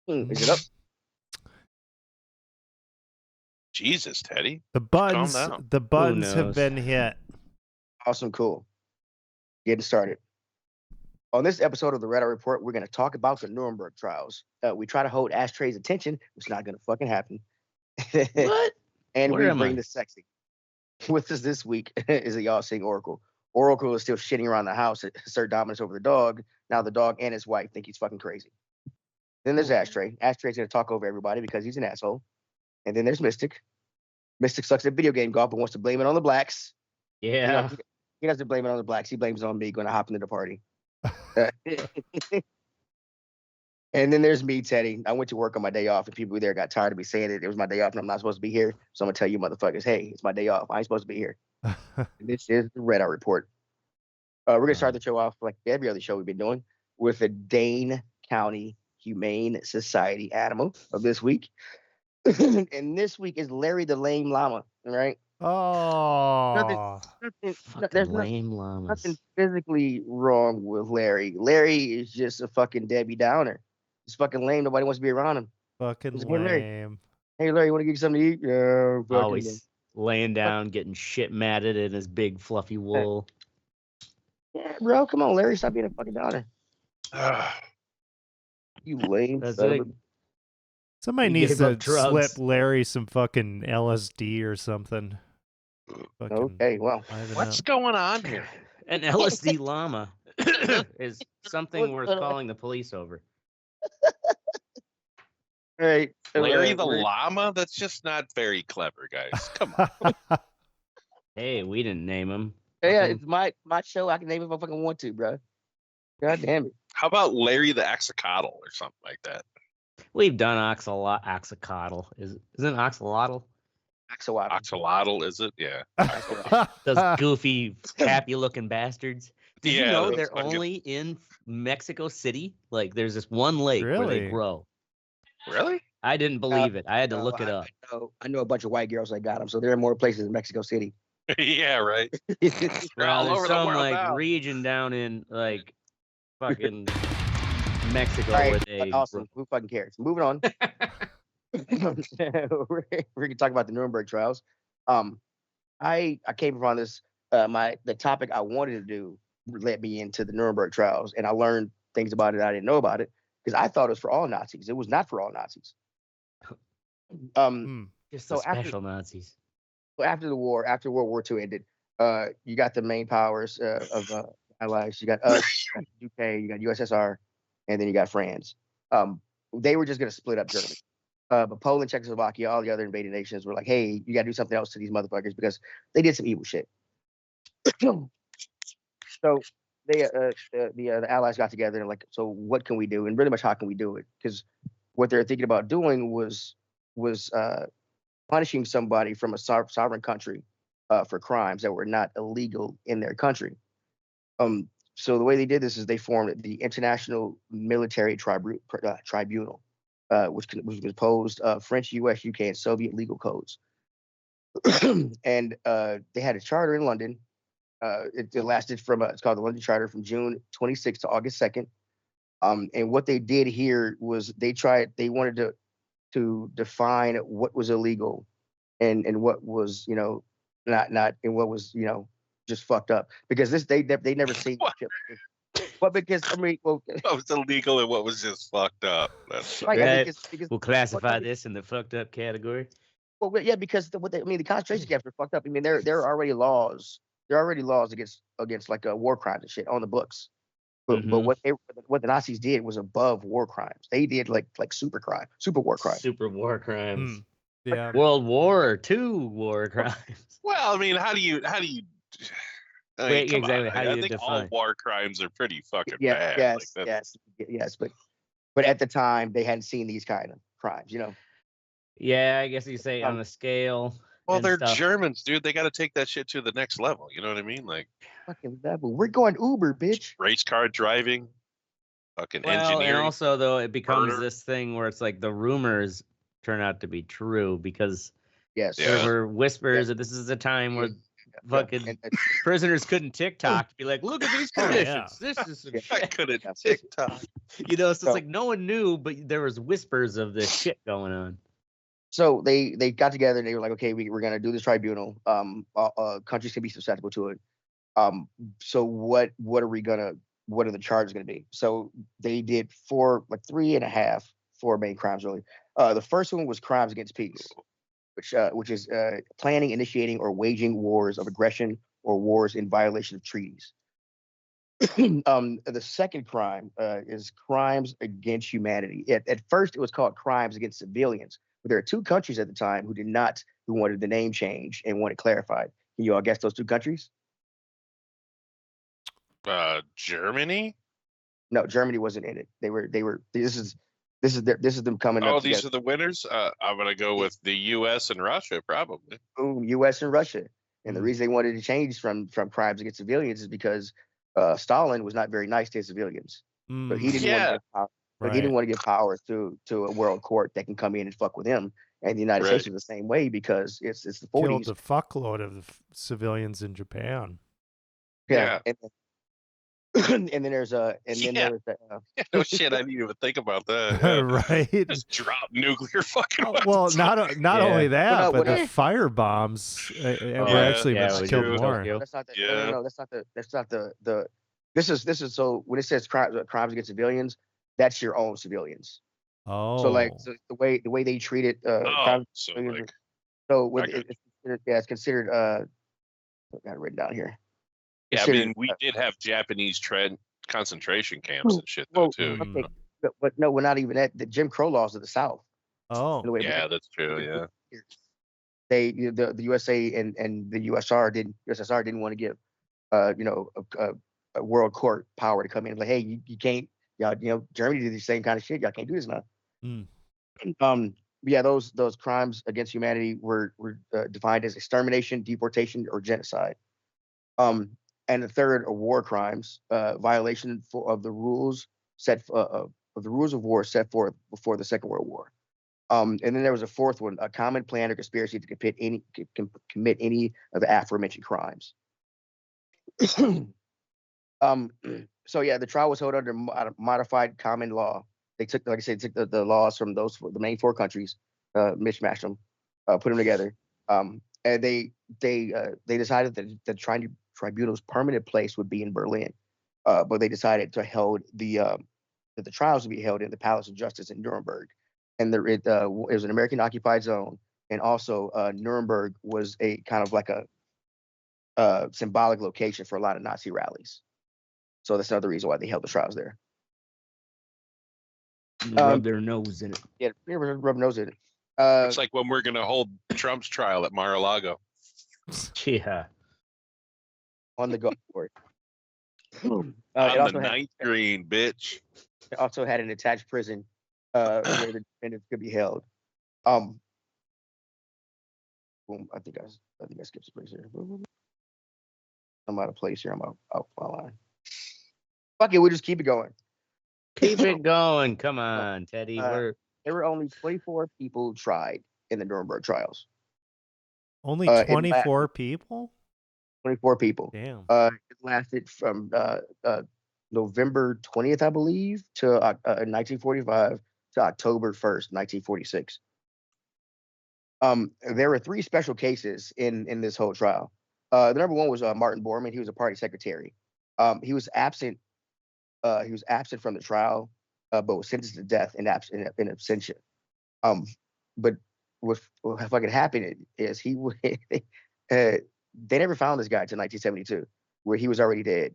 Is it up? Jesus, Teddy. The Calm buttons, down. the buttons have knows? been hit. Awesome, cool. Getting started. On this episode of the Reddit Report, we're going to talk about the Nuremberg Trials. We try to hold Ashtray's attention, which is not going to fucking happen. What? And Where we am bring I? the sexy. With us this week is a y'all seeing Oracle. Oracle is still shitting around the house, assert dominance over the dog. Now the dog and his wife think he's fucking crazy. Then there's Ashtray. Ashtray's going to talk over everybody because he's an asshole. And then there's Mystic. Mystic sucks at video game golf but wants to blame it on the blacks. Yeah. He doesn't blame it on the blacks. He blames it on me going to hop into the party. And then there's me, Teddy. I went to work on my day off, and people there got tired of me saying it. It was my day off, and I'm not supposed to be here. So I'm going to tell you motherfuckers, hey, it's my day off. I ain't supposed to be here. This is the Reddit Report. We're going to start the show off like every other show we've been doing with the Dane County Humane Society animal of this week. And this week is Larry the Lame Llama, right? Oh, There's Lame llamas. nothing physically wrong with Larry. Larry is just a fucking Debbie Downer. He's fucking lame. Nobody wants to be around him. fucking Hey, Larry. lame. Hey, Larry, you want to get you something to eat? Yeah, fucking Always laying down, getting shit matted in his big fluffy wool. yeah, bro. Come on, Larry. Stop being a fucking downer. You lame. That's son of it. a- Somebody He needs gave to up drugs. slip Larry some fucking LSD or something. Fucking, Okay, well. I don't What's know. going on here? An LSD llama is something worth calling the police over. All right. Larry the we're- llama? That's just not very clever, guys. Come on. Hey, we didn't name him. Yeah, Fucking- it's my show. I can name it if I fucking want to, bro. God damn it. How about Larry the axolotl or something like that? We've done axolotl. Isn't axolotl? Axolotl. Axolotl, is it? Yeah. Those goofy, happy-looking bastards. Did you Yeah, know those they're fucking- only in Mexico City? Like, there's this one lake where Really? they grow. Really? I didn't believe it. I had to look it up. I know a bunch of white girls that got them, so there are more places in Mexico City. Yeah, right. They're Well, all there's over the some world like now. region down in like fucking Mexico All right, where they awesome. Who fucking cares? Moving on. we're gonna talk about the Nuremberg Trials. I came upon this. The topic I wanted to do led me into the Nuremberg Trials, and I learned things about it I didn't know about it because I thought it was for all Nazis. It was not for all Nazis. just so the after- special Nazis. After the war, after World War II ended, you got the main powers of allies. You got us, you got the UK, you got USSR, and then you got France. They were just going to split up Germany. But Poland, Czechoslovakia, all the other invading nations were like, hey, you got to do something else to these motherfuckers because they did some evil shit. So they, the allies got together and like, so what can we do? And really much, how can we do it? Because what they're thinking about doing was punishing somebody from a sovereign country for crimes that were not illegal in their country. So the way they did this is they formed the International Military Tribunal, which was composed of French, US, UK, and Soviet legal codes. And they had a charter in London. It lasted from, it's called the London Charter, from June 26th to August 2nd. And what they did here was they wanted to define what was illegal and what was, not and what was, just fucked up, because they never seen What? shit. But because well, What was illegal and what was just fucked up? That's right, Right. because We'll classify this in the fucked up category. well, yeah, because the concentration camps are fucked up. I mean, there are already laws. There are already laws against like war crimes and shit on the books. But Mhm. what the Nazis did was above war crimes. They did like super war crimes. Super war crimes. Yeah. World War II war crimes. Well, I mean, how do you? I mean, Wait, come exactly. on. How do I you think all define? war crimes are pretty fucking Yeah, bad. yes. But at the time, they hadn't seen these kind of crimes. Yeah, I guess you say on a scale. Well, and they're stuff. Germans, dude. They got to take that shit to the next level. You know what I mean? Like Fucking level. We're going Uber, bitch. race car driving, fucking Well, and engineering. also though it becomes murder. this thing where it's like the rumors turn out to be true because Yes. Yeah. there were whispers that this is a time where fucking And, prisoners couldn't TikTok to be like, look at these Oh, yeah. conditions. This is some Yeah. I shit. couldn't Yeah. TikTok. You know, so So- it's like no one knew, but there was whispers of this shit going on. so they got together and they were like, okay, we're gonna do this tribunal. Countries can be susceptible to it. So what are the charges gonna be? So they did 4 main crimes really. The first one was crimes against peace, which is planning, initiating, or waging wars of aggression or wars in violation of treaties. The second crime is crimes against humanity. At first, it was called crimes against civilians, but there are 2 countries at the time who wanted the name change and wanted clarified. Can you all guess those 2 countries? Germany? No, Germany wasn't in it. They were. This is them coming Oh, up these together. are the winners. I'm gonna go with the U.S. and Russia, probably. Boom, U.S. and Russia. And the Mm. reason they wanted to change from crimes against civilians is because Stalin was not very nice to his civilians. So he didn't want Yeah. to give power. So he didn't want to give power to a world court that can come in and fuck with him. And the United States Right. was the same way because it's the Killed 40s. a fuckload of the civilians in Japan. Yeah. And then there's Yeah. No shit, I didn't even think about that. Yeah. Right? Just drop nuclear fucking Oh, weapons. well, not Yeah. only that, Well, no, but what the fire bombs were Yeah, actually yeah, it was killed in more. Tokyo. that's not the, Yeah. no, that's not the this is so when it says crimes against civilians, that's your own civilians. Oh, So the way they treated Oh, crimes so against civilians, like, so with I got it's considered I got it written down here. yeah, I Considered, mean, we did have Japanese concentration camps and shit though well, too. Mm. okay, but no, we're not even at the Jim Crow laws of the South. oh, The way Yeah, that's true. Yeah. the USA and the USSR didn't want to give a world court power to come in and like, hey, you can't, y'all, Germany did the same kind of shit. Y'all can't do this now. Mm. Yeah, those crimes against humanity were defined as extermination, deportation, or genocide. And the third are war crimes, violation of the rules of the rules of war set forth before the Second World War. And then there was a fourth one, a common plan or conspiracy to commit any of the aforementioned crimes. So yeah, the trial was held under modified common law. They took, like I said, the laws from the main 4 countries, mishmashed them, put them together, and they decided that the tribunal's permanent place would be in Berlin, but they decided to hold that the trials would be held in the Palace of Justice in Nuremberg, and it was an American occupied zone, and also Nuremberg was a kind of like a symbolic location for a lot of Nazi rallies. So that's another reason why they held the trials there. Rub their nose in it. Yeah, rub nose in it. It's like when we're gonna hold Trump's trial at Mar-a-Lago. Yeah. On the golf course. It On the also had, ninth green, bitch. it also had an attached prison where the defendants could be held. Boom, I think I skipped a place here. I'm out of place here. I'm out my line. Fuck it, we'll just keep it going. Keep it going. Come on, Teddy. There were only 24 people tried in the Nuremberg trials. only it 24 people? 24 people. Damn. It lasted from November 20th, I believe, to 1945 to October 1st, 1946. There were 3 special cases in this whole trial. The number one was Martin Bormann. He was a party secretary. He was absent. He was absent from the trial, but was sentenced to death in absentia. But what fucking happened is they never found this guy until 1972, where he was already dead.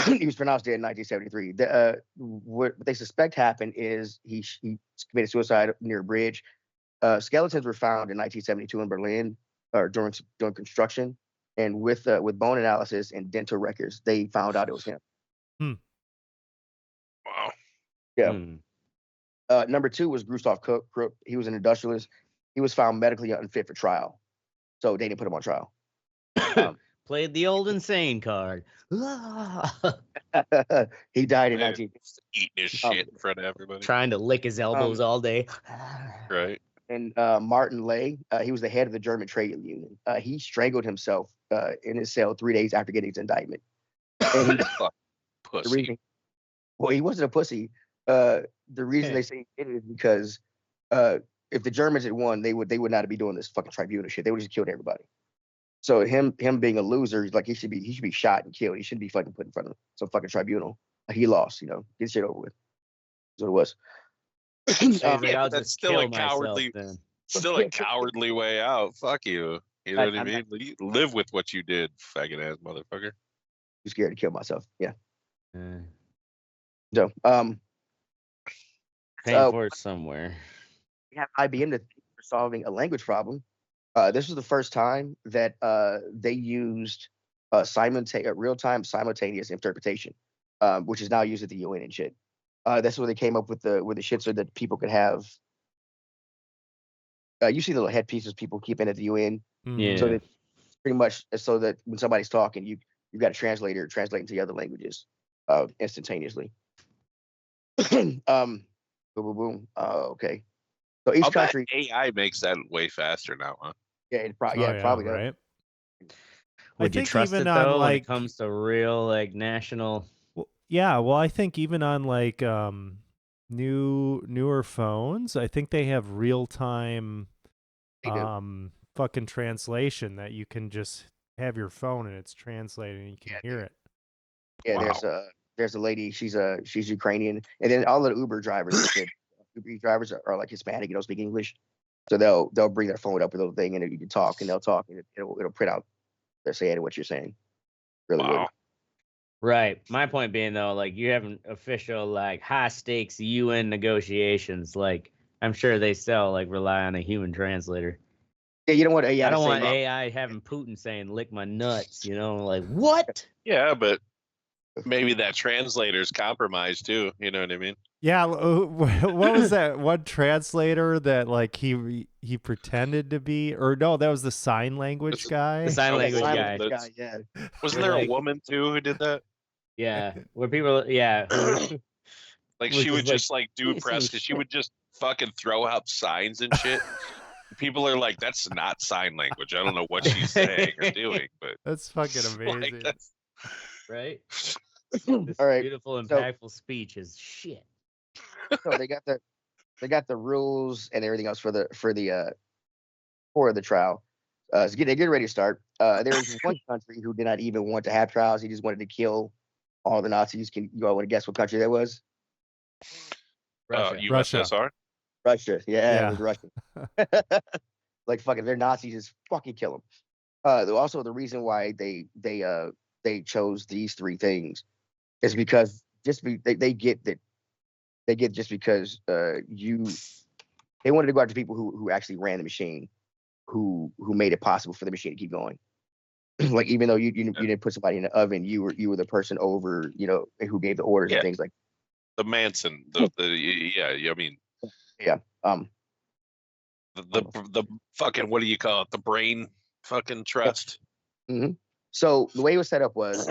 He was pronounced dead in 1973. What they suspect happened is he committed suicide near a bridge. Skeletons were found in 1972 in Berlin, during construction, and with bone analysis and dental records, they found out it was him. Wow. Yeah. Number 2 was Gustav Krupp. He was an industrialist. He was found medically unfit for trial, so they didn't put him on trial. Played the old insane card. He died in Yeah. 19. Eating his shit in front of everybody. Trying to lick his elbows all day. Right. and Martin Ley, he was the head of the German trade union. He strangled himself in his cell 3 days after getting his indictment. And the Pussy. reason, well, he wasn't a pussy. The reason they say he did it is because if the Germans had won, they would not be doing this fucking tribunal shit. They would just killed everybody. So him being a loser, he's like he should be shot and killed. He shouldn't be fucking put in front of some fucking tribunal. He lost, get shit over with. That's what it was. Yeah, I'll but that's just still a kill myself cowardly, then. still a cowardly way out. Fuck you. You know what I mean? You live with what you did, faggot ass motherfucker. Too scared to kill myself. Yeah. Uh, So paying for it somewhere. we have IBM to for solving a language problem. This was the first time that they used real-time simultaneous interpretation, which is now used at the UN and shit. That's where they came up with the shit so that people could have. You see the little headpieces people keep in at the UN. Yeah. So that pretty much so that when somebody's talking, you've got a translator translating to the other languages instantaneously. Boom, boom, boom. Okay. So each I'll bet country, AI makes that way faster now, huh? yeah, it Oh, probably does. right. Would you think trust even it on, though when like- it comes to real national? Well, I think even on like newer phones, I think they have real time They do. fucking translation that you can just have your phone and it's translated and you can hear it. Yeah, Wow. there's a lady. She's Ukrainian, and then all the Uber drivers, and shit, Uber Eats drivers are like Hispanic. Don't speak English, so they'll bring their phone up with a little thing, and you can talk, and they'll talk, and it'll print out they're saying what you're saying. Really Wow. Right. My point being though, like you have an official like high stakes UN negotiations. Like I'm sure they still like rely on a human translator. Yeah, you don't want AI. I don't to say, want AI having Putin saying "lick my nuts." Like what? Yeah, but maybe that translator's compromised too. You know what I mean? Yeah, what was that one translator that like he pretended to be, or no, that was the sign language It's- guy. The sign Oh, language sign guy. language. guy, yeah. Wasn't We're there like- a woman too who did that? Yeah, where people, yeah, Like Which she is would like, just like do piece of press because she shit. would just fucking throw up signs and shit. People are like, that's not sign language. I don't know what she's saying or doing, but That's fucking like, amazing. that's right? This All right. beautiful, so- impactful speech is shit. So they got the rules and everything else for the trial. So they get ready to start. There was one country who did not even want to have trials. He just wanted to kill all the Nazis. Can you all want to guess what country that was? Russia. Russia. USSR. Russia. Yeah, Yeah. it was Russia. Like fucking their Nazis just fucking kill them. Also, the reason why they chose these three things is because they get just because they wanted to go after people who actually ran the machine, who made it possible for the machine to keep going. Like even though you didn't put somebody in the oven, you were the person over, who gave the orders Yeah. and things like The Manson. Yeah. I mean, um the fucking, what do you call it? The brain fucking trust. So the way it was set up was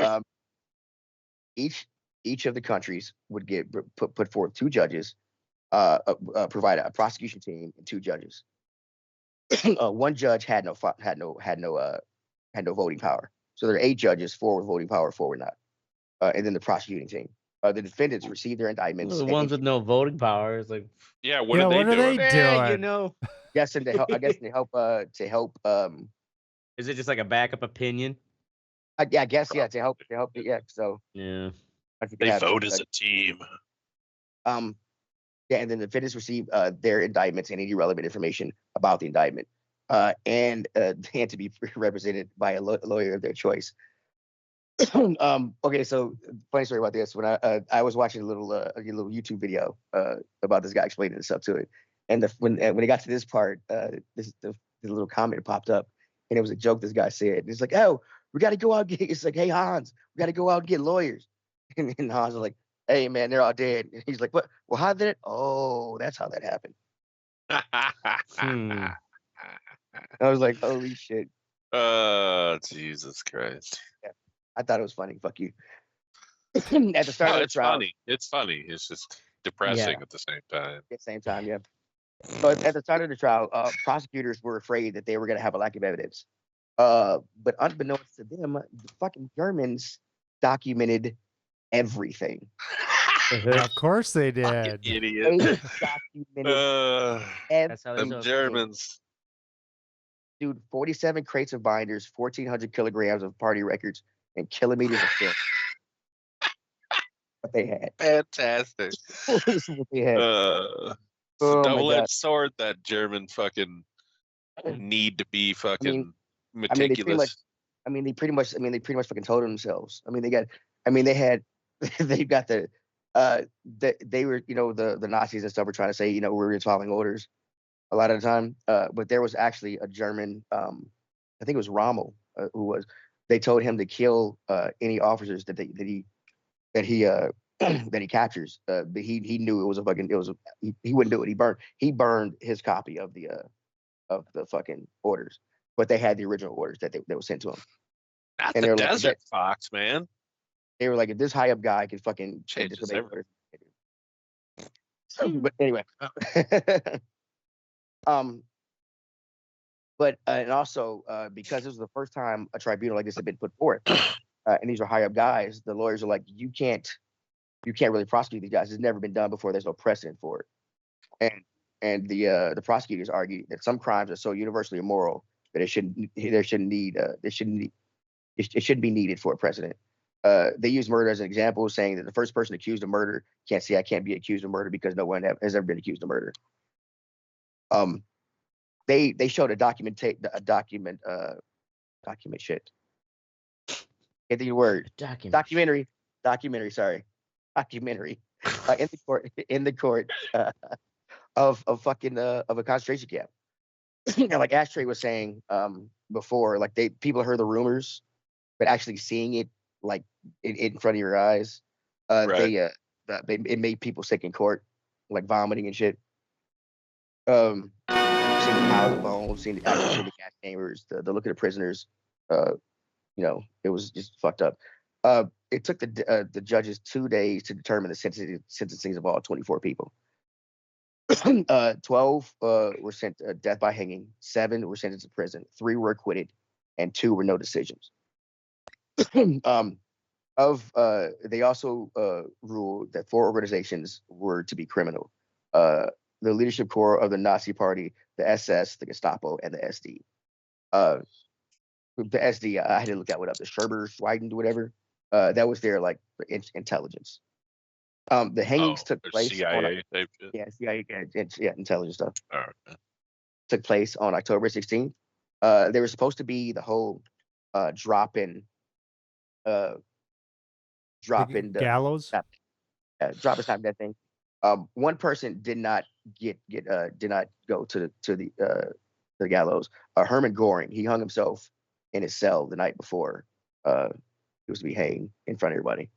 each of the countries would get put forth two judges, provide a prosecution team and two judges. One judge had no voting power, so there are 8 judges, 4 with voting power, 4 were not, and then the prosecuting team. The defendants received their indictments. The and ones with no voting power is like, Yeah. What Yeah, are what they are doing? they you doing? know, Yes, and to help. is it just like a backup opinion? I guess yeah, to help. Yeah, so Yeah. I think They have vote two as a team. Yeah, and then the defendants receive their indictments and any relevant information about the indictment, and they had to be represented by a lawyer of their choice. Okay, so funny story about this. When I was watching a little YouTube video about this guy explaining this stuff to it, and when he got to this part, the little comment popped up, and it was a joke this guy said. And it's like, oh, we got to go out and get. It's like, hey Hans, we got to go out and get lawyers. And Hans was like, hey man, they're all dead. And he's like, what? Well, how did it? Oh, that's how that happened. Hmm. I was like, holy shit. Oh, Jesus Christ. I thought it was funny. Fuck you. At the start No, of the it's trial, funny. It's funny. It's just depressing Yeah. at the same time. at the same time, yeah. So at the start of the trial, prosecutors were afraid that they were going to have a lack of evidence. But unbeknownst to them, the fucking Germans documented everything. Of course they Fucking did. They idiot. documented That's how they Them show Germans. dude, 47 crates of binders, 1,400 kilograms of party records, and kilometers of film. What they had. Fantastic. This is what they had. It's a Oh my double-edged God. sword, that German fucking need to be fucking They meticulous. pretty much fucking told themselves. They got they were, the Nazis and stuff were trying to say, we're just following orders a lot of the time. But there was actually a German, I think it was Rommel, they told him to kill any officers that he captures. But he knew he wouldn't do it. He burned his copy of the fucking orders, but they had the original orders that were sent to him. Not And the they're like, Desert Fox, man. They were like, if this high up guy can fucking Changes disobey everything. orders. But anyway, but and also because this was the first time a tribunal like this had been put forth, and these are high up guys, the lawyers are like, you can't really prosecute these guys. It's never been done before. There's no precedent for it. And the prosecutors argue that some crimes are so universally immoral that it shouldn't be needed for a precedent. They use murder as an example, saying that the first person accused of murder can't say I can't be accused of murder because no one has ever been accused of murder. They showed a document shit. Get the word. Documentary. Sorry, documentary. In the court of a concentration camp. And like Ashtray was saying before, like people heard the rumors, but actually seeing it like in front of your eyes, Right. it made people sick in court, like vomiting and shit. Seeing the piles of bones, seeing the gas chambers, the look of the prisoners, it was just fucked up. It took the judges 2 days to determine the sentencings of all 24 people. 12 were sent to death by hanging, 7 were sentenced to prison, 3 were acquitted, and 2 were no decisions. They also ruled that 4 organizations were to be criminal. The leadership core of the Nazi Party, the SS, the Gestapo, and the SD. The SD, I had to look that one up. The Schreiber, whatever. That was their like intelligence. The hangings took place. CIA type shit. Yeah, CIA, intelligence stuff. All right. Took place on October 16th. They were supposed to be the whole drop in gallows. Drop and stop that thing. One person did not go to the gallows. Hermann Goring, he hung himself in his cell the night before he was to be hanged in front of everybody.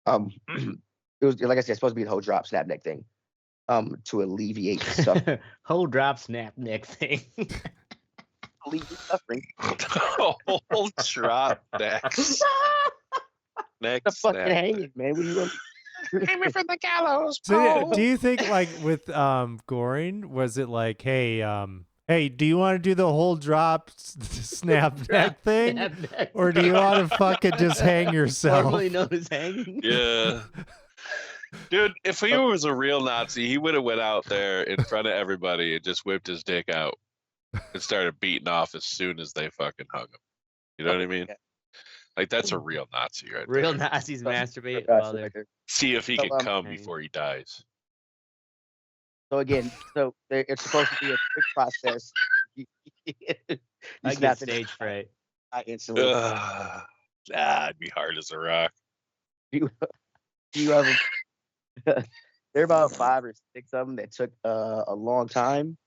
It was, like I said, supposed to be the whole drop snap neck thing, to alleviate the suffering. Whole drop snap neck thing. Alleviate suffering. Whole drop next. The fucking hanging, man. What do you want? Hang me from the gallows. So do you think like with Goring, was it like, hey, do you want to do the whole drop snap neck thing? Snap neck. Or do you want to fucking just hang yourself? Formerly known as hanging. Yeah. Dude, if he was a real Nazi, he would have went out there in front of everybody and just whipped his dick out and started beating off as soon as they fucking hung him. You know what I mean? Like, that's a real Nazi right Real there. Nazis masturbate while they're See if he can come hanging. before he dies. So again, it's supposed to be a quick process. I get stage fright. I instantly. I'd be hard as a rock. You ever? There are about 5 or 6 of them that took a long time,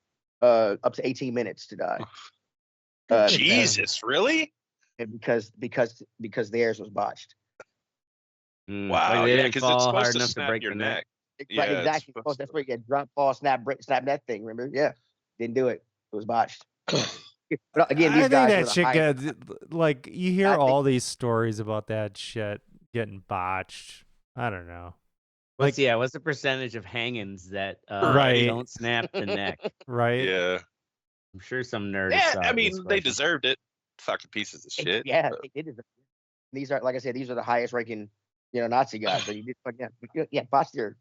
up to 18 minutes to die. Jesus, really? And because theirs was botched. Wow, Like they yeah, didn't because fall it's supposed hard to enough to snap break your the neck. Yeah, Right, it's exactly. supposed That's to. where you get drop, fall, snap that thing. Remember? Yeah, didn't do it. It was botched. But again, these I guys think were that the shit highest- get like you hear all these stories about that shit getting botched. I don't know. Like, What's the percentage of hangings that Right. don't snap the neck? right? Yeah. I'm sure some nerd. Yeah, saw I this mean, they question. deserved it. Fucking pieces of shit. Yeah, but- they did. These are, like I said, these are the highest ranking, Nazi guys. So you did, botch their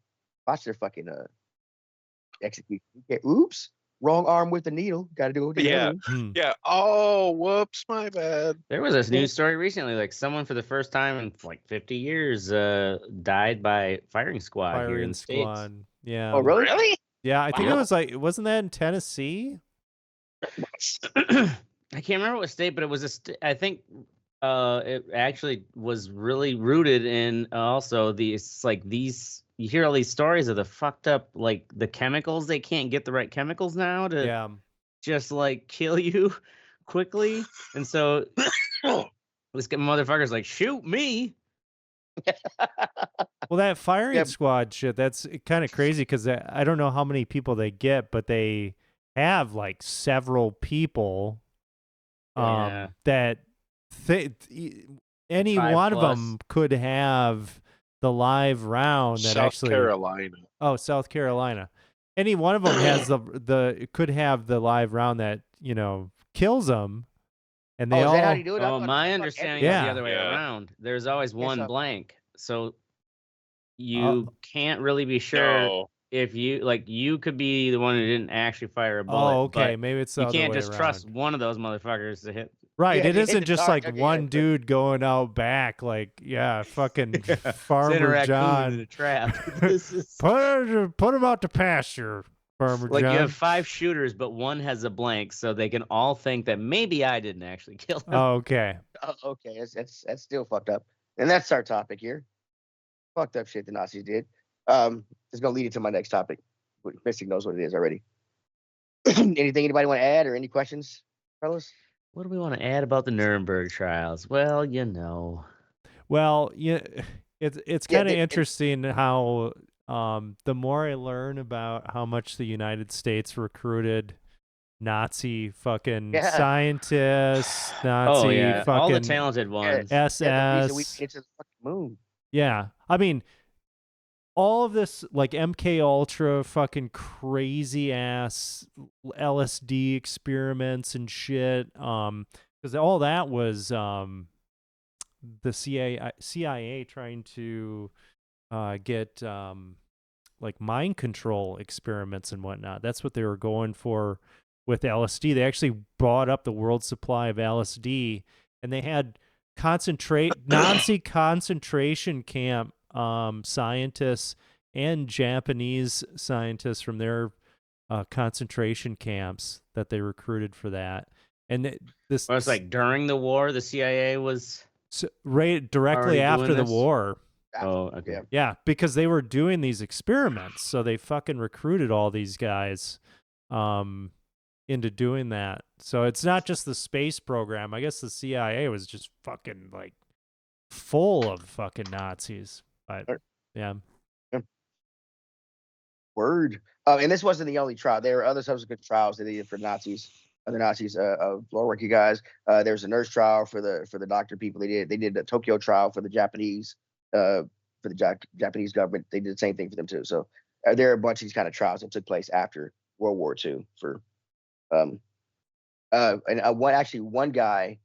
fucking execution. Okay, oops, wrong arm with the needle. Got to do it with the Yeah. other one. Hmm. Yeah. Oh, whoops, my bad. There was this news story recently, like someone for the first time in like 50 years died by firing squad here in Firing the States. squad. Yeah. Oh, really? Really? Yeah, I think it Wow. was like, wasn't that in Tennessee? I can't remember what state, but it was I think it actually was really rooted in also these you hear all these stories of the fucked up like the chemicals. They can't get the right chemicals now to Yeah. just like kill you quickly, and so this motherfucker's like, shoot me. Well, that firing Yeah. squad shit, that's kind of crazy because I don't know how many people they get, but they have like several people Yeah. that any 5 one of plus. them could have the live round that South actually Carolina. Oh, South Carolina. Any one of them has could have the live round that, kills them. And they Oh, is all that how you do it? I Oh, thought- I my thought understanding everybody- is Yeah. the other way Yeah. around. There's always one so. blank, so you can't really be sure No. if you could be the one who didn't actually fire a bullet. Oh, okay. but Maybe it's the you other can't way just around. trust one of those motherfuckers to hit. Right. Yeah, It you hit isn't the just target, like okay, one yeah. dude going out back, like, yeah, fucking Send a Farmer raccoon in John. a trap. This is Put him out to pasture, Farmer like John. you have 5 shooters, but one has a blank, so they can all think that maybe I didn't actually kill him. Oh, okay. Oh, okay, that's still fucked up. And that's our topic here. Fucked up shit the Nazis did. It's gonna lead into my next topic. Mystic knows what it is already. Anything anybody want to add or any questions, fellas? What do we want to add about the Nuremberg trials? Well, Well, yeah, it's Yeah, kind of it- interesting how the more I learn about how much the United States recruited Nazi fucking Yeah. scientists, Nazi oh yeah, all the fucking talented ones. Yeah, the reason we SS. get to the fucking moon. Yeah. I mean, all of this like MK Ultra fucking crazy ass LSD experiments and shit. Because all that was the CIA trying to get like mind control experiments and whatnot. That's what they were going for with LSD. They actually brought up the world supply of LSD, and they had Nazi concentration camp scientists and Japanese scientists from their concentration camps that they recruited for that. And this Well, it's like during the war, the CIA was. right directly already after doing the this? war. Oh, okay. Yeah. Yeah, because they were doing these experiments, so they fucking recruited all these guys into doing that. So it's not just the space program. I guess the CIA was just fucking like full of fucking Nazis. But Sure. yeah. Word. And this wasn't the only trial. There were other subsequent trials that they did for other Nazis, lower ranking guys. There was a nurse trial for the doctor people. They did the Tokyo trial for the Japanese, for the Japanese government. They did the same thing for them too. So there are a bunch of these kind of trials that took place after World War II for, and one guy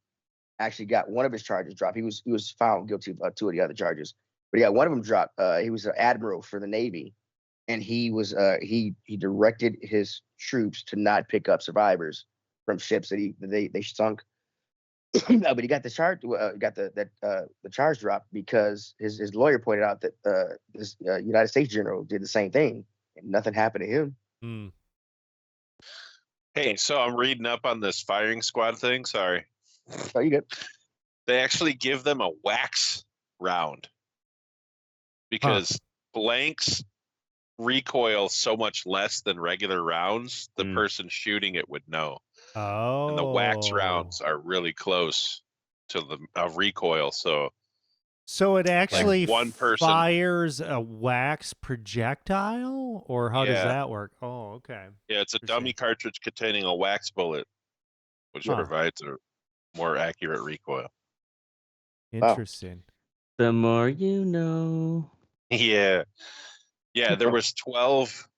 actually got one of his charges dropped. He was found guilty of 2 of the other charges, but yeah, one of them dropped. He was an admiral for the Navy. And he was he directed his troops to not pick up survivors from ships that they sunk. But he got the charge the charge dropped because his lawyer pointed out that this United States general did the same thing and nothing happened to him. Hmm. Hey, so I'm reading up on this firing squad thing. Sorry. So you good? They actually give them a wax round because blanks recoil so much less than regular rounds, the person shooting it would know. Oh. And the wax rounds are really close to the recoil. So it actually one person- fires a wax projectile, or how does Yeah. that work? Oh, okay. yeah, it's a Interesting. dummy cartridge containing a wax bullet, which Huh. provides a more accurate recoil. Wow. Interesting. The more you know. Yeah. Yeah, there was 12.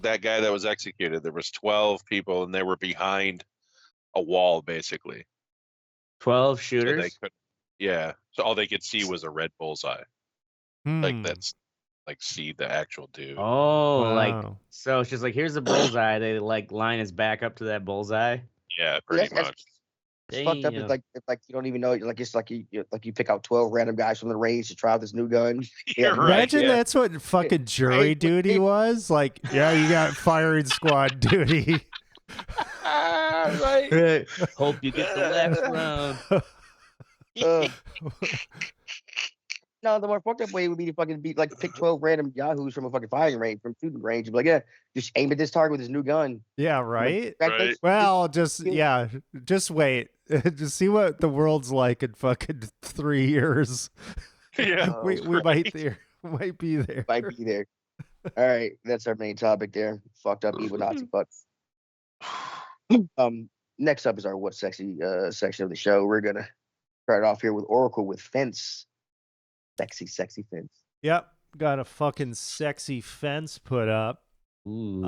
That guy that was executed, there was 12 people, and they were behind a wall, basically. 12 So shooters. they could, yeah. So all they could see was a red bullseye. Like Hmm. that's like see the actual dude. Oh, like Wow. so it's just like here's a bullseye. They like line his back up to that bullseye. Yeah, pretty That's much. it's fucked up. Damn. It's like you don't even know. Like it's like you pick out 12 random guys from the range to try out this new gun. You're Yeah, right. Imagine yeah. that's what fucking jury Right. duty was. Like, yeah, you got firing squad duty. right. Hey, hope you get the last round. No, the more fucked up way would be to fucking pick 12 random yahoos from a fucking firing range, from shooting range, and be like, yeah, just aim at this target with his new gun. Yeah, right? Right. Well, just wait. Just see what the world's like in fucking 3 years. Yeah. we might be there. Might be there. All right, that's our main topic there. Fucked up evil Nazi fucks. Next up is our What's Sexy section of the show. We're gonna start off here with Oracle with Fence. Sexy fence. Yep, got a fucking sexy fence put up. Ooh.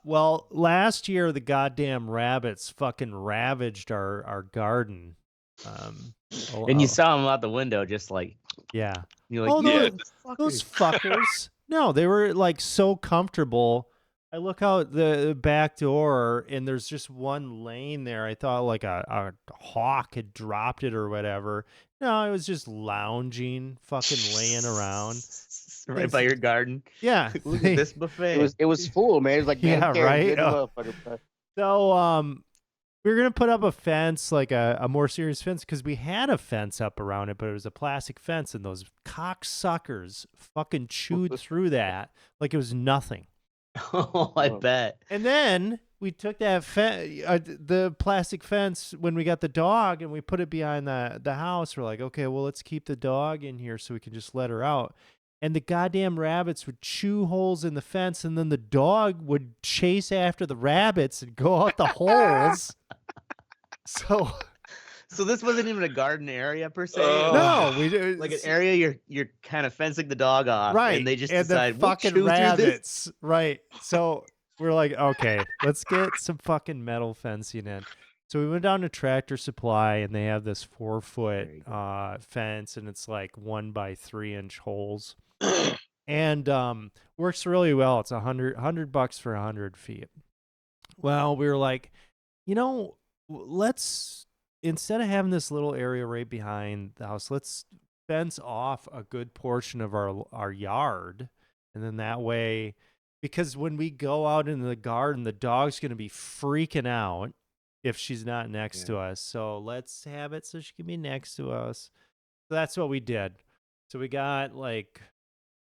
Well, last year the goddamn rabbits fucking ravaged our garden. And you saw him out the window, just like yeah. you're like, Oh, yeah, those fuckers. No, they were like so comfortable. I look out the back door and there's just one laying there. I thought like a hawk had dropped it or whatever. No, it was just lounging, fucking laying around. right by your garden. Yeah. Look at this buffet. It was full, man. It was like Yeah, man, right? good Oh. motherfucker, bro. So we were gonna put up a fence, like a more serious fence, because we had a fence up around it, but it was a plastic fence, and those cocksuckers fucking chewed through that like it was nothing. Oh, I bet. And then we took that the plastic fence when we got the dog, and we put it behind the house. We're like, okay, well, let's keep the dog in here so we can just let her out. And the goddamn rabbits would chew holes in the fence, and then the dog would chase after the rabbits and go out the holes. So this wasn't even a garden area per se. No, we did Like an area you're kind of fencing the dog off, right, And they just and decide the we'll fucking chew through this. rabbits, right? So we're like, okay, let's get some fucking metal fencing in. So we went down to Tractor Supply, and they have this 4-foot fence, and it's like 1 by 3 inch holes, and works really well. It's $100 for 100 feet. Well, we were like, let's, instead of having this little area right behind the house, let's fence off a good portion of our yard, and then that way, because when we go out into the garden, the dog's going to be freaking out if she's not next to us. So let's have it so she can be next to us. So that's what we did. So we got like,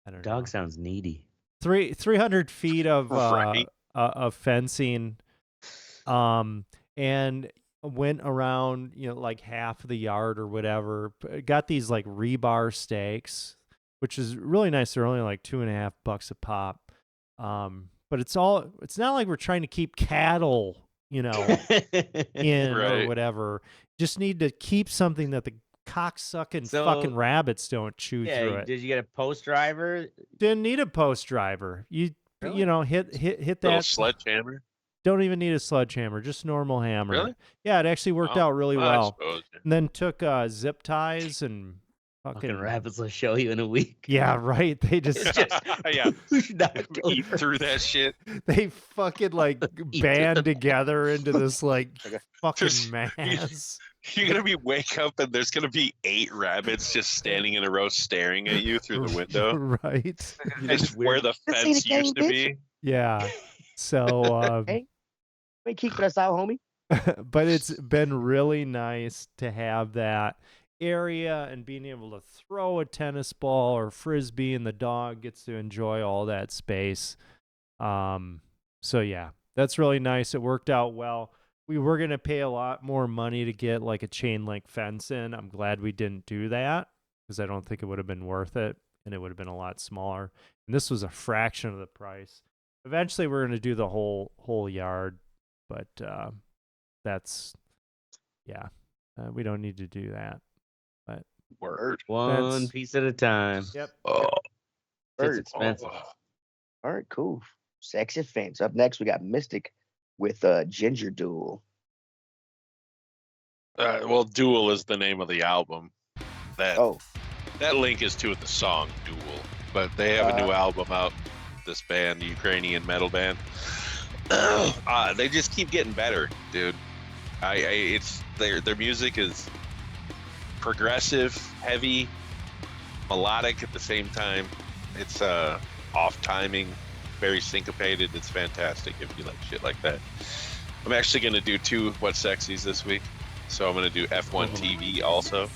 I don't know. Dog sounds needy. 300 feet of Right. of fencing, and went around, like half of the yard or whatever. Got these like rebar stakes, which is really nice. They're only like $2.50 a pop. But it's not like we're trying to keep cattle, in Right. or whatever. Just need to keep something that the cocksucking So- fucking rabbits don't chew through Yeah, it. did you get a post driver? Didn't need a post driver. You Really? hit Little that. sledgehammer. Don't even need a sledgehammer, just normal hammer. Really? Yeah, it actually worked Oh, out really I well. suppose. And then took zip ties and Fucking fucking rabbits will show you in a week. yeah, right. They It's just just Yeah. we should not kill Eat her. through that shit. they fucking like Eat band them. together into this like fucking There's- mass. You're gonna be wake up and there's gonna be 8 rabbits just standing in a row staring at you through the window. Right. It's where the This ain't fence a game, used to be. Yeah. So Hey, ain't keeping us out, homie. but it's been really nice to have that area and being able to throw a tennis ball or frisbee, and the dog gets to enjoy all that space. So yeah, that's really nice. It worked out well. We were going to pay a lot more money to get like a chain link fence in. I'm glad we didn't do that because I don't think it would have been worth it, and it would have been a lot smaller. And this was a fraction of the price. Eventually we're going to do the whole yard, but that's we don't need to do that. But Word. One That's- piece at a time. yep. Oh, It's Birds. expensive. All right, cool. Sex Offense. Up next, we got Mystic with Ginger Duel. Well, Duel is the name of the album. That Oh, that link is to the song Duel, but they have a new album out. This band, the Ukrainian metal band, they just keep getting better, dude. It's their music is progressive, heavy, melodic at the same time. It's off timing, very syncopated. It's fantastic if you like shit like that. I'm actually gonna do 2 What's Sexies this week, so I'm gonna do F1 TV also.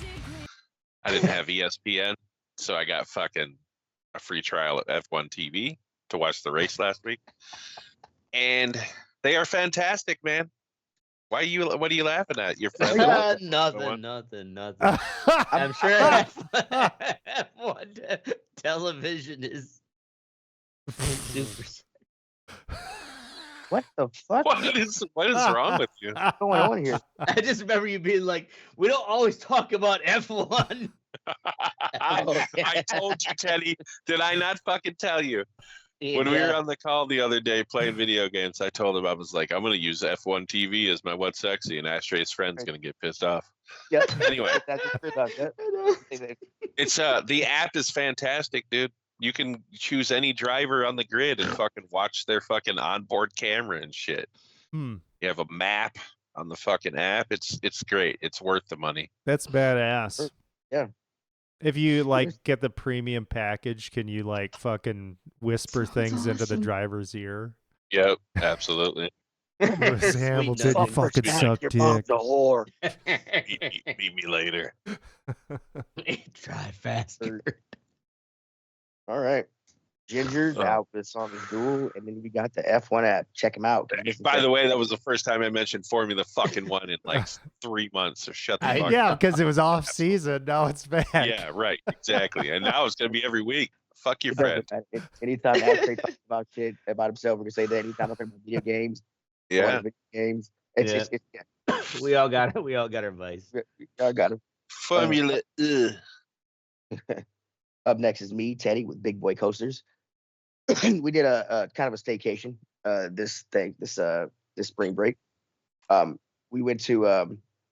I didn't have ESPN, so I got fucking a free trial at F1 TV to watch the race last week, and they are fantastic, man. What are you laughing at? Your friend? Nothing. I'm sure F1 television is super. what the fuck? What is wrong with you? What's going on here? I just remember you being like, "We don't always talk about F1." I told you, Teddy. Did I not fucking tell you? When we were on the call the other day playing video games, I told him, I was like, I'm going to use F1 TV as my What's Sexy, and Ashtray's friend's going to get pissed off. Yep. Anyway. That's it. It's the app is fantastic, dude. You can choose any driver on the grid and fucking watch their fucking onboard camera and shit. You have a map on the fucking app. It's great. It's worth the money. That's badass. Yeah. If you get the premium package, can you fucking whisper things into the driver's ear? Yep, absolutely. Lewis Hamilton, you fucking suck dick. Whore. Meet me later. Try faster. All right. Ginger's out with Song is Duel, and then we got the F1 app. Check them out. By the way, that was the first time I mentioned Formula fucking 1 in 3 months, so shut the fuck up. Yeah, because it was off season. Now it's back. Yeah, right. Exactly. And now it's going to be every week. Fuck your friend. Anytime Ashtray talks about shit about himself, we're going to say that. Anytime I talk about video games, Yeah. video games, it's We all got it. We all got our vice. I got it. Formula. Up next is me, Teddy, with Big Boy Coasters. We did a kind of a staycation this spring break. We went to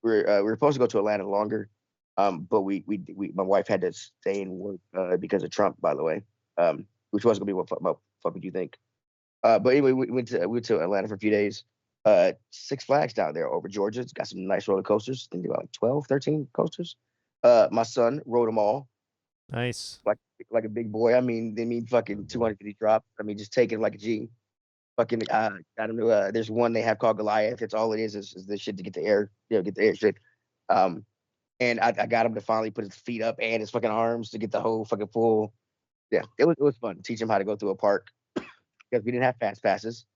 we were supposed to go to Atlanta longer, but we my wife had to stay and work because of Trump, by the way, which was gonna be what would you think? But anyway, we went to Atlanta for a few days. Six Flags down there over Georgia. It's got some nice roller coasters. I think about 12, 13 coasters. My son rode them all. Nice. Like a big boy. I mean fucking 250 drop. I mean, just take it like a G. Fucking I don't know. There's one they have called Goliath. It's all it is the shit to get the air, get the air shit. And I got him to finally put his feet up and his fucking arms to get the whole fucking full. Yeah, it was fun. Teach him how to go through a park because we didn't have fast passes.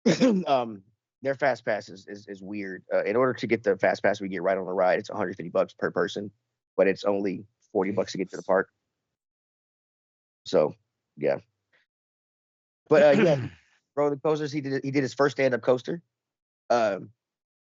Their fast pass is weird. In order to get the fast pass we get right on the ride, it's $150 per person, but it's only $40 to get to the park. So, yeah. But yeah, roller coasters. He did his first stand-up coaster,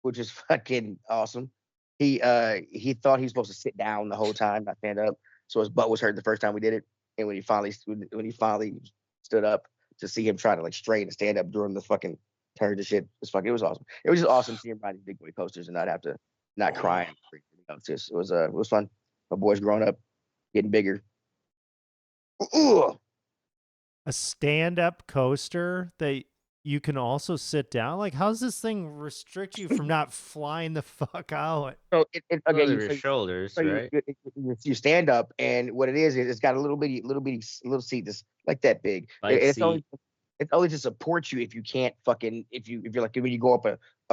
which is fucking awesome. He thought he was supposed to sit down the whole time, not stand up. So his butt was hurt the first time we did it. And when he finally stood up, to see him trying to straight and stand up during the fucking turns and shit, it was awesome. It was just awesome seeing him ride these big boy coasters and not crying. It was fun. My boy's growing up, getting bigger. Ugh. A stand-up coaster that you can also sit down. How does this thing restrict you from not flying the fuck out? So Your shoulders, so right? You stand up, and what it is it's got a little seat that's like that big. It's only to support you if you can't fucking if you're like when you go up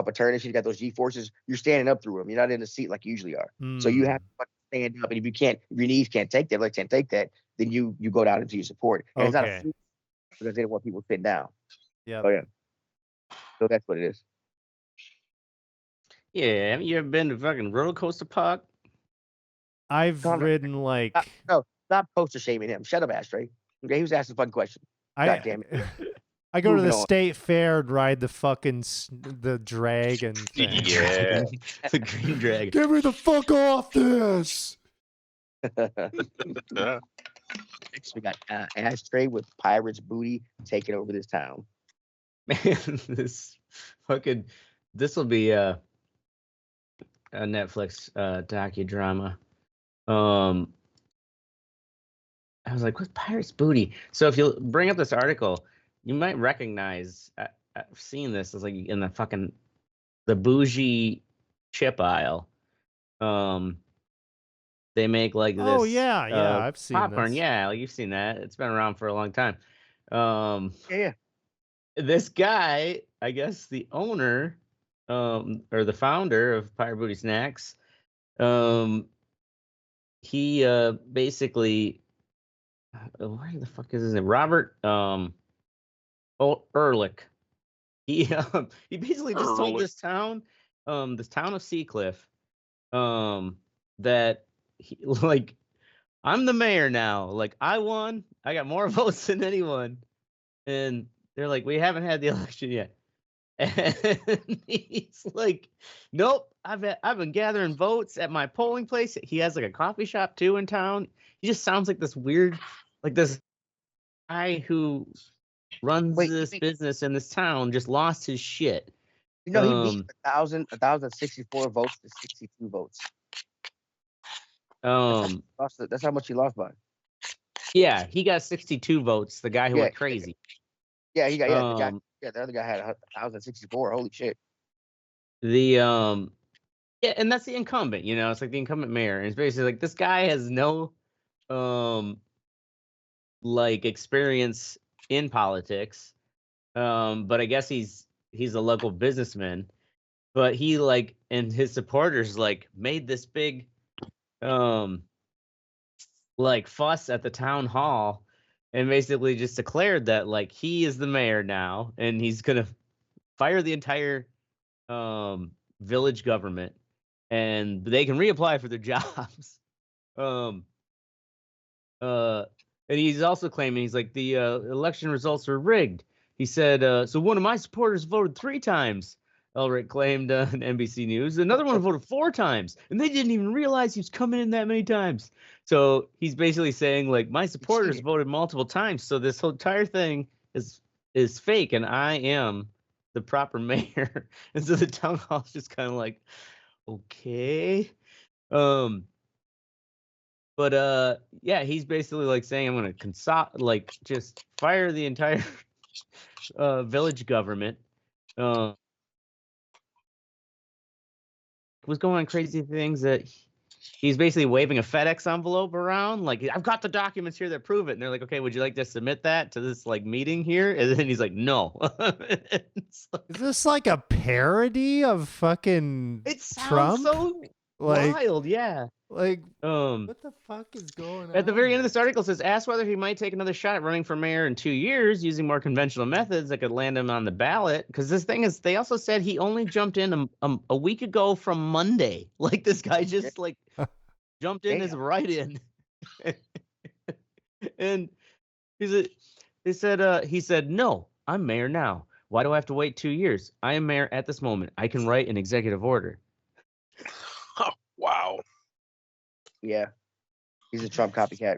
a turn and you got those G forces, you're standing up through them. You're not in a seat like you usually are. So you have to fucking stand up, and if your knees can't take that, then you go down into your support. And it's not a seat because they don't want people sitting down. Yeah. Oh yeah. So that's what it is. Yeah, have you ever been to fucking roller coaster park? I've ridden No, stop poster shaming him. Shut up, Ashtray. Okay, he was asking a fun question. God damn it. I go to the Moving on. state fair and ride the fucking the dragon thing. Yeah. The green dragon. Get me the fuck off this! Next, we got Ashtray with pirates booty taking over this town. Man, this will be a Netflix docudrama. I was like, what's Pirates Booty? So if you bring up this article, you might recognize, I've seen this, it's like in the bougie chip aisle. They make like this. Oh yeah, I've seen popcorn. this. Yeah, like you've seen that. It's been around for a long time. Yeah. This guy, I guess the owner, or the founder of Pirate Booty Snacks, he basically, where the fuck is his name? Robert Ehrlich. He basically just told this town of Seacliff, that he, like, I'm the mayor now. Like, I won. I got more votes than anyone. And they're like, we haven't had the election yet. And he's like, nope, I've been gathering votes at my polling place. He has like a coffee shop too in town. He just sounds like this weird, like this guy who runs this business in this town just lost his shit. You know, he beat 1,064 votes to 62 votes. That's how much he lost by. Yeah, he got 62 votes. The guy who went crazy. Yeah, he got the other guy had 1,064. Holy shit. And that's the incumbent. You know, it's like the incumbent mayor, and it's basically like this guy has no like experience in politics, but I guess he's a local businessman. But he like, and his supporters like made this big like fuss at the town hall, and basically just declared that like he is the mayor now, and he's gonna fire the entire village government, and they can reapply for their jobs. And he's also claiming, he's like, the election results are rigged. He said, so one of my supporters voted 3 times. Elric claimed on NBC News. Another one voted 4 times, and they didn't even realize he was coming in that many times. So he's basically saying, like, my supporters voted multiple times, so this whole entire thing is fake, and I am the proper mayor. And so the town hall's just kind of like, okay. But yeah, he's basically like saying, I'm gonna just fire the entire village government. Was going on crazy things that he's basically waving a FedEx envelope around, like, I've got the documents here that prove it. And they're like, okay, would you like to submit that to this like meeting here? And then he's like, no. Is this like a parody of fucking it sounds Trump? So wild, yeah. Like, what the fuck is going on? At the very end of this article, it says, asked whether he might take another shot at running for mayor in 2 years using more conventional methods that could land him on the ballot. Because this thing is, they also said he only jumped in a week ago from Monday. Like, this guy just like jumped in as write-in. And he said, no, I'm mayor now. Why do I have to wait 2 years? I am mayor at this moment. I can write an executive order. Oh, wow. Yeah. He's a Trump copycat.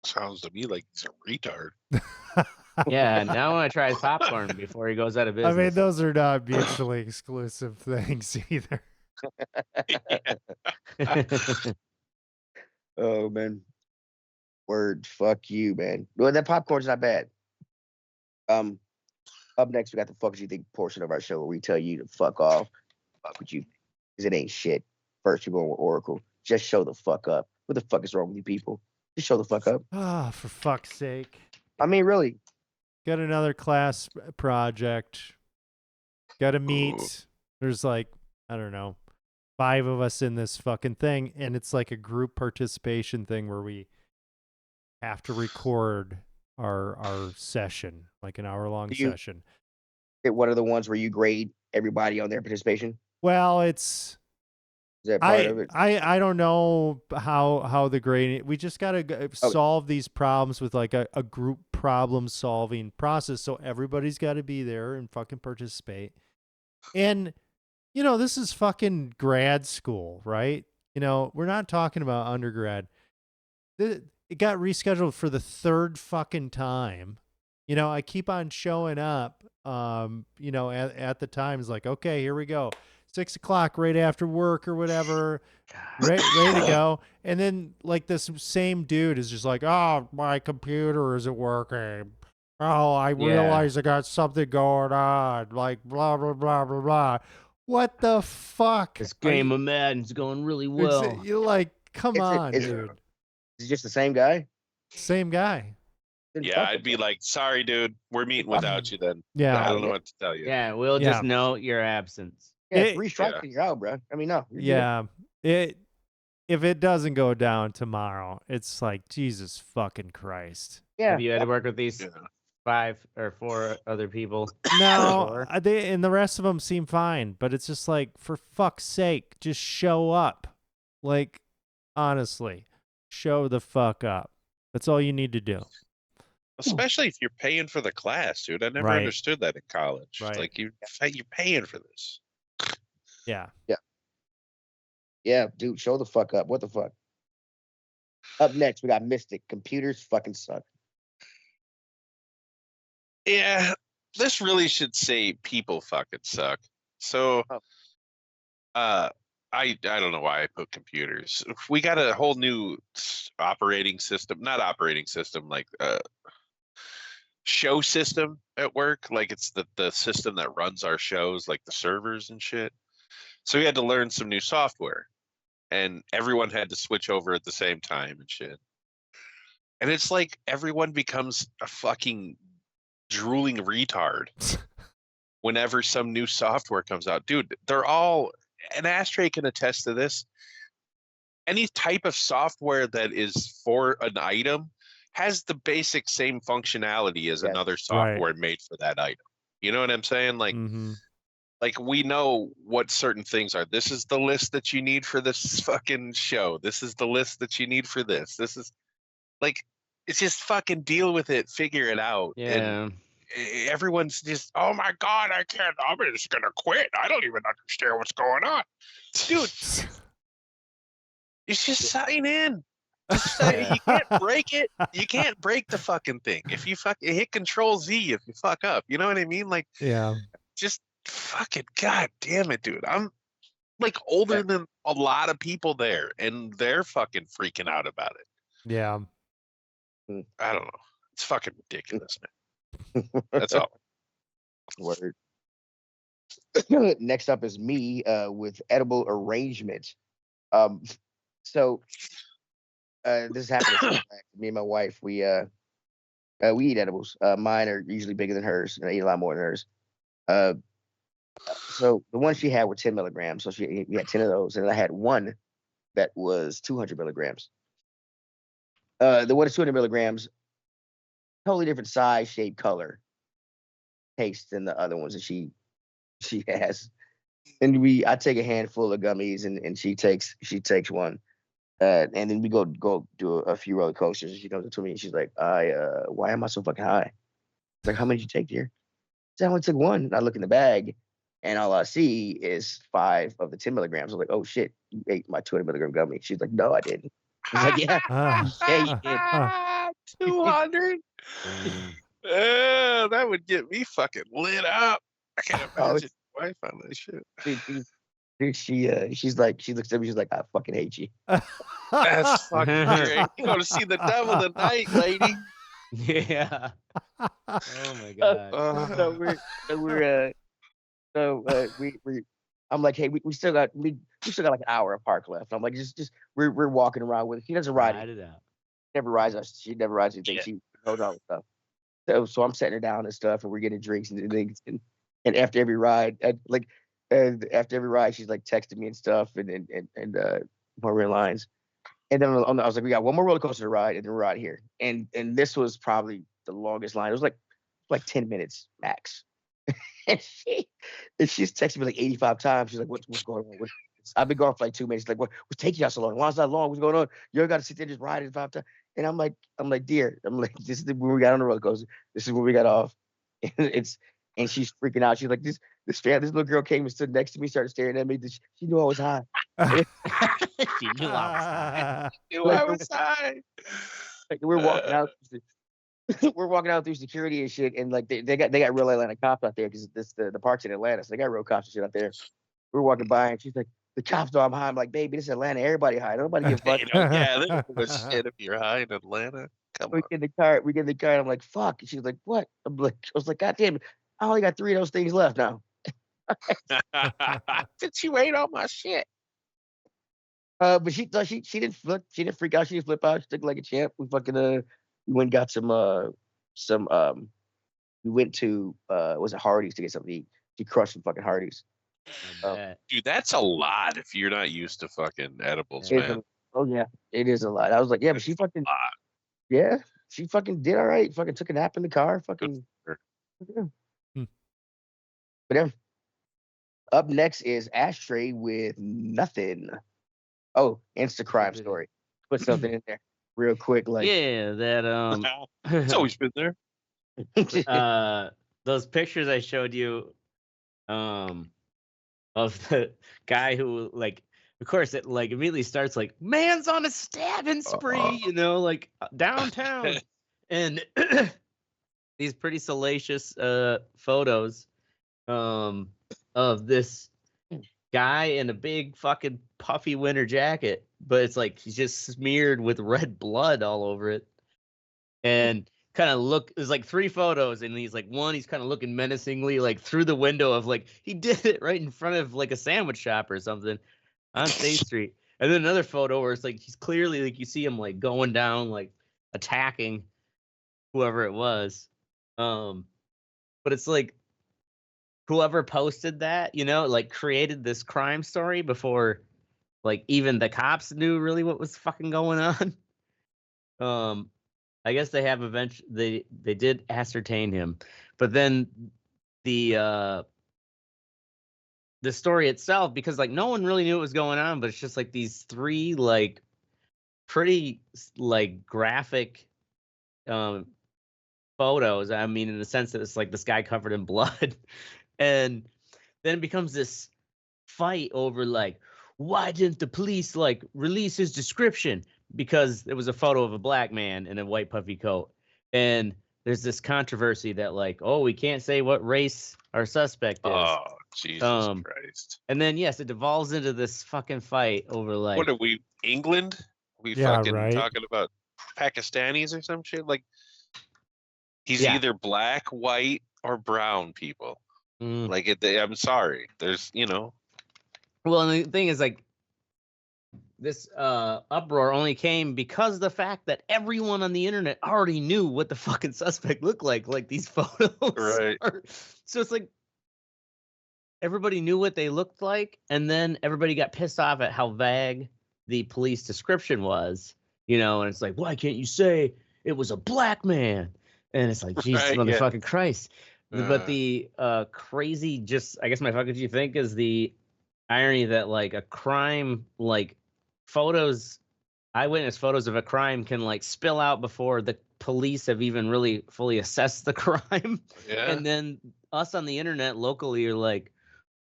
Sounds to me like he's a retard. Yeah, now I want to try his popcorn before he goes out of business. I mean, those are not mutually exclusive things either. Oh, man. Word. Fuck you, man. Well, that popcorn's not bad. Up next, we got the fuck what you think portion of our show where we tell you to fuck off. Fuck what you think. Because it ain't shit. First, you go with Oracle. Just show the fuck up. What the fuck is wrong with you people? Just show the fuck up. Ah, for fuck's sake. I mean, really. Got another class project. Got to meet. There's like, I don't know, 5 of us in this fucking thing. And it's like a group participation thing where we have to record our session, like an hour-long session. What are the ones where you grade everybody on their participation? Well, it's... Is that part of it? I don't know how the grading. We just gotta solve these problems with like a group problem solving process. So everybody's got to be there and fucking participate. And you know, this is fucking grad school, right? You know, we're not talking about undergrad. it got rescheduled for the third fucking time. You know, I keep on showing up. You know, at the time it's like, okay, here we go, 6 o'clock, right after work or whatever, ready to go. And then like this same dude is just like, oh, my computer isn't working. Oh, I realize I got something going on. Like blah blah blah blah blah. What the fuck? This game of Madden's going really well. You're like, come on, is dude. it just the same guy? Same guy. Then Yeah, fuck I'd him, be man. like, sorry, dude, we're meeting without you then. Yeah. I don't know what to tell you. Yeah, we'll Yeah. just note your absence. Yeah, It- 3 strikes and you're out, bro. I mean, no. You're good. Yeah. If it doesn't go down tomorrow, it's like, Jesus fucking Christ. Yeah. Have you had to work with these Yeah. 5 or 4 other people? No, Sure. they and the rest of them seem fine, but it's just like, for fuck's sake, just show up. Like, honestly, show the fuck up. That's all you need to do. Especially if you're paying for the class, dude. I never Right. understood that in college. Right. Like you're paying for this. Yeah. Yeah, dude, show the fuck up. What the fuck? Up next, we got Mystic. Computers fucking suck. Yeah, this really should say people fucking suck. So, Oh. I don't know why I put computers. We got a whole new operating system, not operating system, like show system at work. Like it's the system that runs our shows, like the servers and shit. So we had to learn some new software, and everyone had to switch over at the same time and shit. And it's like everyone becomes a fucking drooling retard whenever some new software comes out. Dude, they're all, and Ashtray can attest to this. Any type of software that is for an item has the basic same functionality as Yes. another software made for that item. You know what I'm saying? Like, Mm-hmm. like we know what certain things are. This is the list that you need for this fucking show. This is the list that you need for this. This is like, it's just fucking deal with it, figure it out. And Yeah. everyone's just, oh my God, I can't, I'm just gonna quit. I don't even understand what's going on. Dude, it's just sign in. Just you can't break it. You can't break the fucking thing. If you hit Control Z if you fuck up. You know what I mean? Like, Yeah. just fucking god damn it, dude. I'm like older than a lot of people there, and they're fucking freaking out about it. Yeah. I don't know. It's fucking ridiculous, man. That's all. Word. Next up is me with edible arrangement. So this happened to me and my wife. We eat edibles. Mine are usually bigger than hers, and I eat a lot more than hers. So the one she had were 10 milligrams. So we had 10 of those, and I had one that was 200 milligrams. The one is 200 milligrams, totally different size, shape, color, taste than the other ones that she has. And I take a handful of gummies, and she takes one. And then we go do a few roller coasters, and she comes up to me and she's like, why am I so fucking high? It's like, how many did you take, dear? I said, I only took one. And I look in the bag, and all I see is 5 of the 10 milligrams. I was like, oh shit, you ate my 200 milligram gummy. She's like, no, I didn't. I was like, yeah, yeah, you did. 200. That would get me fucking lit up. I can't imagine my wife on that shit. She looks at me, she's like, I fucking hate you. That's fucking great. You go to see the devil tonight, lady. Yeah. Oh my god. I'm like, hey, we still got like an hour of park left. I'm like, just we're walking around with it. She doesn't ride Ride it. it out. Never rides us. She never rides anything. Yeah. She goes on with stuff. So I'm setting her down and stuff, and we're getting drinks and things. And after every ride, after every ride, she's like texting me and stuff, and more lines. And then I was like, we got one more roller coaster to ride, and then we're out here. And this was probably the longest line. It was like 10 minutes max. and she's texted me like 85 times. She's like, what's going on? I've been gone for like 2 minutes. She's like, what's taking y'all so long? Why is that long? What's going on? You got to sit there and just ride it 5 times. And I'm like, dear, this is when we got on the roller coaster. This is when we got off. And she's freaking out. She's like, this little girl came and stood next to me, started staring at me. She knew I was high. She knew I was high. I was high. Like, we're walking out. We're walking out through security and shit, and like they got real Atlanta cops out there because the park's in Atlanta, so they got real cops and shit out there. We're walking by, and she's like, "The cops know I'm high." I'm like, "Baby, this is Atlanta. Everybody high. Nobody give a fuck." You know, yeah, they don't give a shit if you're high in Atlanta. Come We get in the car. We get in the car. And I'm like, "Fuck." And she's like, "What?" I was like, "God damn it! I only got 3 of those things left now." on. Did you ate all my shit? But she thought she didn't flip. She didn't freak out. She didn't flip out. She took it like a champ. We fucking we went and got some we went to was it Hardee's to get something to eat. She crushed some fucking Hardee's. Dude, that's a lot if you're not used to fucking edibles, It's man. oh yeah, it is a lot. I was like, yeah, but she It's a fucking lot. yeah, she fucking did all right. Fucking took a nap in the car. Fucking for yeah. Hmm. But yeah. Up next is Ashtray with nothing. Oh, Insta crime story. Put something in there real quick, like Yeah, that It's always been there. those pictures I showed you of the guy who, like, of course it like immediately starts like, man's on a stabbing spree, you know, like downtown. And these pretty salacious photos of this guy in a big fucking puffy winter jacket, but it's like he's just smeared with red blood all over it. And kind of there's like 3 photos, and he's like, one, he's kind of looking menacingly like through the window of like, he did it right in front of like a sandwich shop or something on State Street. And then another photo where it's like he's clearly like, you see him like going down, like attacking whoever it was. But it's like whoever posted that, you know, like created this crime story before like even the cops knew really what was fucking going on. I guess they have they did ascertain him, but then the story itself, because like no one really knew what was going on, but it's just like these 3 like pretty like graphic photos. I mean, in the sense that it's like this guy covered in blood, and then it becomes this fight over like, why didn't the police like release his description? Because it was a photo of a black man in a white puffy coat. And there's this controversy that like, oh, we can't say what race our suspect is. Oh, Jesus Christ. And then, yes, it devolves into this fucking fight over like, What are we, England? We Yeah, fucking right. talking about Pakistanis or some shit? Like, he's Yeah. either black, white, or brown people. Like, I'm sorry. There's, you know. Well, and the thing is, like, this uproar only came because of the fact that everyone on the internet already knew what the fucking suspect looked like these photos. Right. So it's like everybody knew what they looked like, and then everybody got pissed off at how vague the police description was, you know, and it's like, why can't you say it was a black man? And it's like, Jesus motherfucking Christ. But the crazy, just, I guess my fuck, what you think is the irony that like a crime, like eyewitness photos of a crime can like spill out before the police have even really fully assessed the crime. Yeah. And then us on the internet locally are like,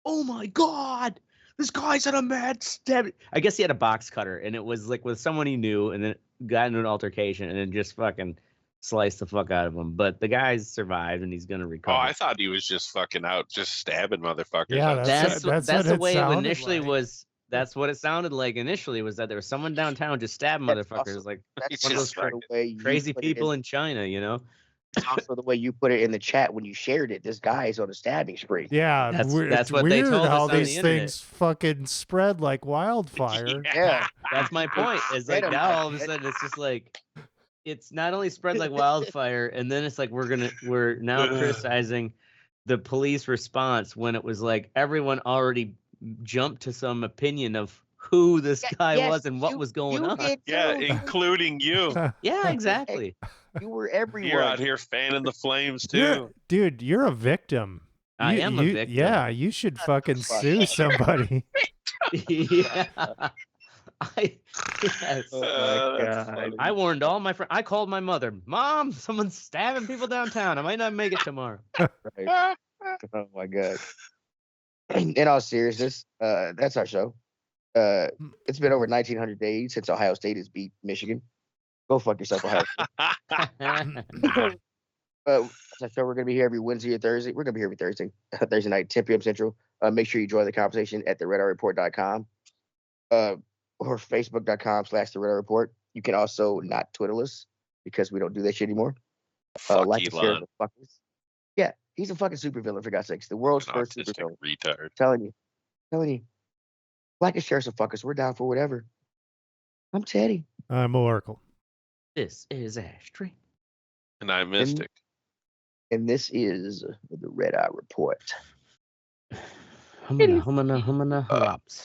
oh my God, this guy's had a mad stab. I guess he had a box cutter, and it was like with someone he knew, and then got into an altercation and then just fucking sliced the fuck out of him. But the guy's survived, and he's gonna recover. Oh, I thought he was just fucking out, just stabbing motherfuckers. Yeah, on that's set. what that's the it way it sounded initially like. was. That's what it sounded like initially, was that there was someone downtown just stabbing That's motherfuckers, awesome. like that's one of also those the way you crazy put it people in China, you know? It's also the way you put it in the chat when you shared it. This guy is on a stabbing spree. Yeah, That's it's what they weird told us how on the these internet. things fucking spread like wildfire. Yeah. That's my point. Is like Get 'em, now all of a get 'em. sudden it's just like, it's not only spread like wildfire, and then it's like we're now criticizing the police response when it was like everyone already jumped to some opinion of who this guy Yes, was and what you- was going you on. did Yeah, too. including you. Yeah, exactly. You were everyone. You're out here fanning the flames You're, too. dude, you're a victim. I You- am a you- victim. Yeah, you should fucking sue somebody. Yeah. Yes. Oh my That's God. funny. I warned all my friends. I called my mother. Mom, someone's stabbing people downtown. I might not make it tomorrow. Right. Oh my God. In all seriousness, that's our show. It's been over 1,900 days since Ohio State has beat Michigan. Go fuck yourself. Ohio. As I said, we're gonna be here every Wednesday or Thursday. We're gonna be here every Thursday, Thursday night, 10 p.m. Central. Make sure you join the conversation at theredarreport.com or facebook.com/the Red Eye Report. You can also not Twitter us because we don't do that shit anymore. Fuck Like and share Elon. the fuckers. Yeah, he's a fucking supervillain for God's sakes. The world's An first autistic supervillain. retard. Telling you. Like and share some fuckers. We're down for whatever. I'm Teddy. I'm Oracle. This is Ashtray. And I'm Mystic. And this is the Red Eye Report. Humana, humana, humana, humps.